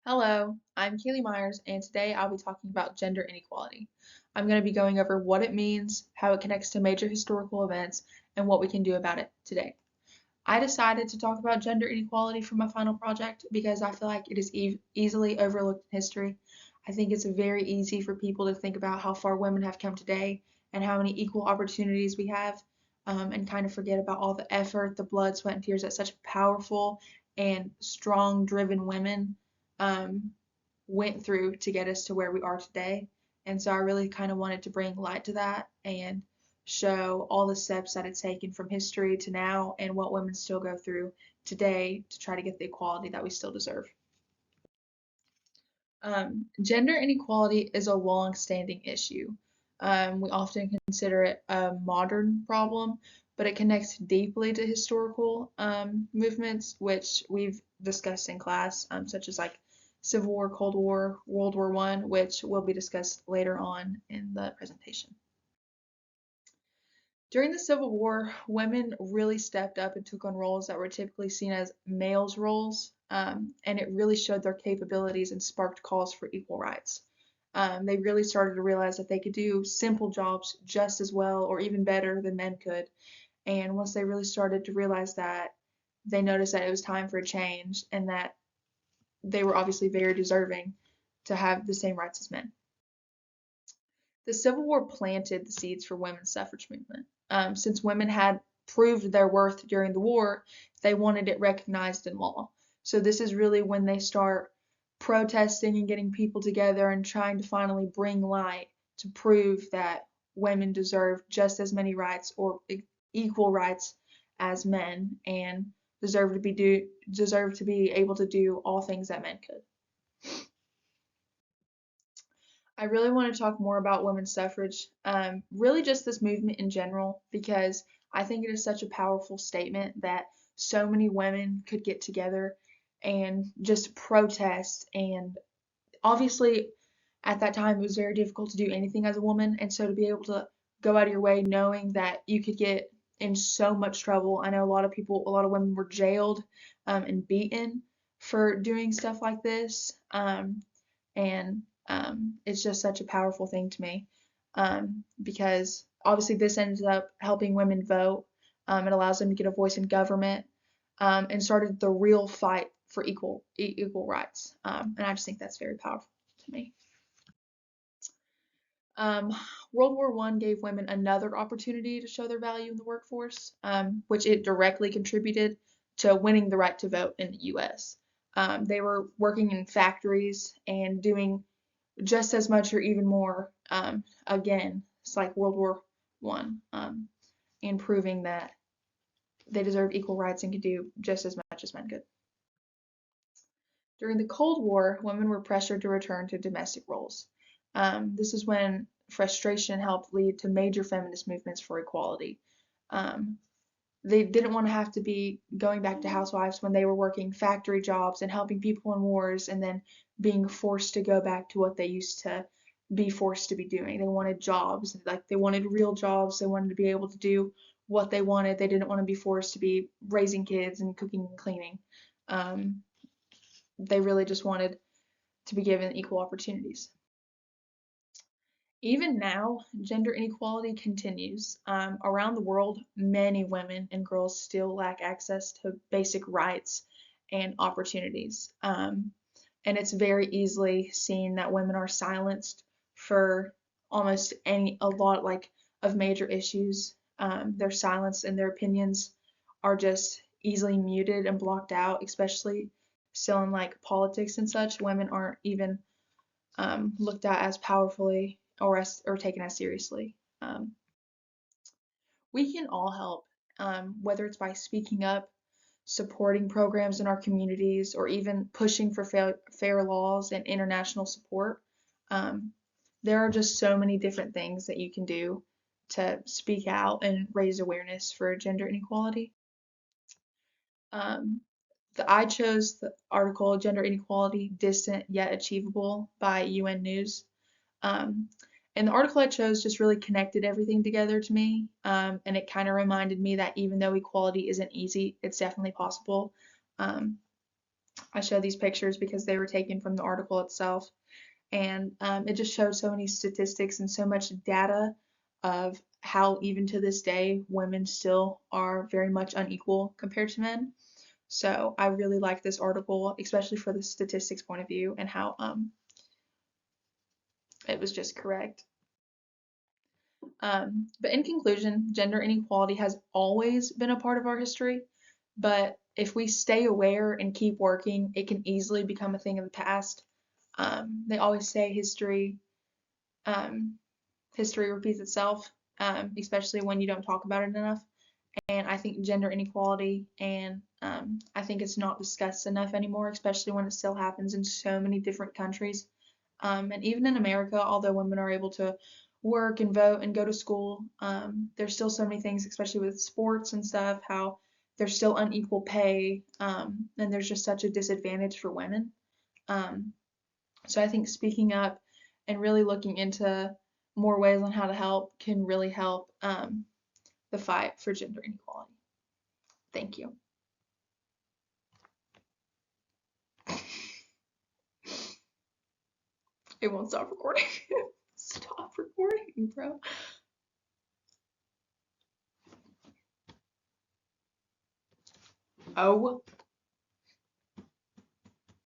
Hello, I'm Kaylee Myers, and today I'll be talking about gender inequality. I'm going to be going over what it means, how it connects to major historical events, and what we can do about it today. I decided to talk about gender inequality for my final project because I feel like it is easily overlooked in history. I think it's very easy for people to think about how far women have come today and how many equal opportunities we have, and kind of forget about all the effort, the blood, sweat, and tears that such powerful and strong driven women um, went through to get us to where we are today. And so I really kind of wanted to bring light to that and show all the steps that it's taken from history to now and what women still go through today to try to get the equality that we still deserve. Gender inequality is a long-standing issue. We often consider it a modern problem, but it connects deeply to historical movements, which we've discussed in class, such as like Civil War, Cold War, World War One, which will be discussed later on in the presentation. During the Civil War, women really stepped up and took on roles that were typically seen as males' roles, and it really showed their capabilities and sparked calls for equal rights. They really started to realize that they could do simple jobs just as well or even better than men could. And once they really started to realize that, they noticed that it was time for a change and that they were obviously very deserving to have the same rights as men. The Civil War planted the seeds for women's suffrage movement. Since women had proved their worth during the war, they wanted it recognized in law. So this is really when they start protesting and getting people together and trying to finally bring light to prove that women deserve just as many rights or equal rights as men and deserve to be able to do all things that men could. I really want to talk more about women's suffrage, really just this movement in general, because I think it is such a powerful statement that so many women could get together and just protest. And obviously, at that time, it was very difficult to do anything as a woman. And so to be able to go out of your way knowing that you could get in so much trouble. I know a lot of women were jailed and beaten for doing stuff like this. And it's just such a powerful thing to me, because obviously this ends up helping women vote. It allows them to get a voice in government, and started the real fight for equal rights. And I just think that's very powerful to me. Um, World War One gave women another opportunity to show their value in the workforce, which it directly contributed to winning the right to vote in the U.S. They were working in factories and doing just as much or even more. Again, it's like World War One, and proving that they deserved equal rights and could do just as much as men could. During the Cold War, women were pressured to return to domestic roles. This is when frustration helped lead to major feminist movements for equality. Um, they didn't want to have to be going back to housewives when they were working factory jobs and helping people in wars and then being forced to go back to what they used to be forced to be doing. They wanted jobs, like they wanted real jobs. They wanted to be able to do what they wanted. They didn't want to be forced to be raising kids and cooking and cleaning. Um, they really just wanted to be given equal opportunities. Even now, gender inequality continues. Around the world, many women and girls still lack access to basic rights and opportunities. And it's very easily seen that women are silenced for a lot like of major issues. They're silenced and their opinions are just easily muted and blocked out, especially still in like politics and such. Women aren't even looked at as powerfully or taken as seriously. Um, we can all help, whether it's by speaking up, supporting programs in our communities, or even pushing for fair laws and international support. Um, there are just so many different things that you can do to speak out and raise awareness for gender inequality. Um, I chose the article Gender Inequality Distant Yet Achievable by UN News. Um, and the article I chose just really connected everything together to me. And it kind of reminded me that even though equality isn't easy, it's definitely possible. Um, I show these pictures because they were taken from the article itself, and it just shows so many statistics and so much data of how even to this day women still are very much unequal compared to men. So I really like this article, especially for the statistics point of view and how it was just correct. But in conclusion, gender inequality has always been a part of our history, but if we stay aware and keep working, it can easily become a thing of the past. They always say um, history repeats itself, especially when you don't talk about it enough. And I think gender inequality, and I think it's not discussed enough anymore, especially when it still happens in so many different countries. And even in America, although women are able to work and vote and go to school, there's still so many things, especially with sports and stuff, how there's still unequal pay, and there's just such a disadvantage for women. Um, so I think speaking up and really looking into more ways on how to help can really help the fight for gender inequality. Thank you. It won't stop recording. Stop recording, bro. Oh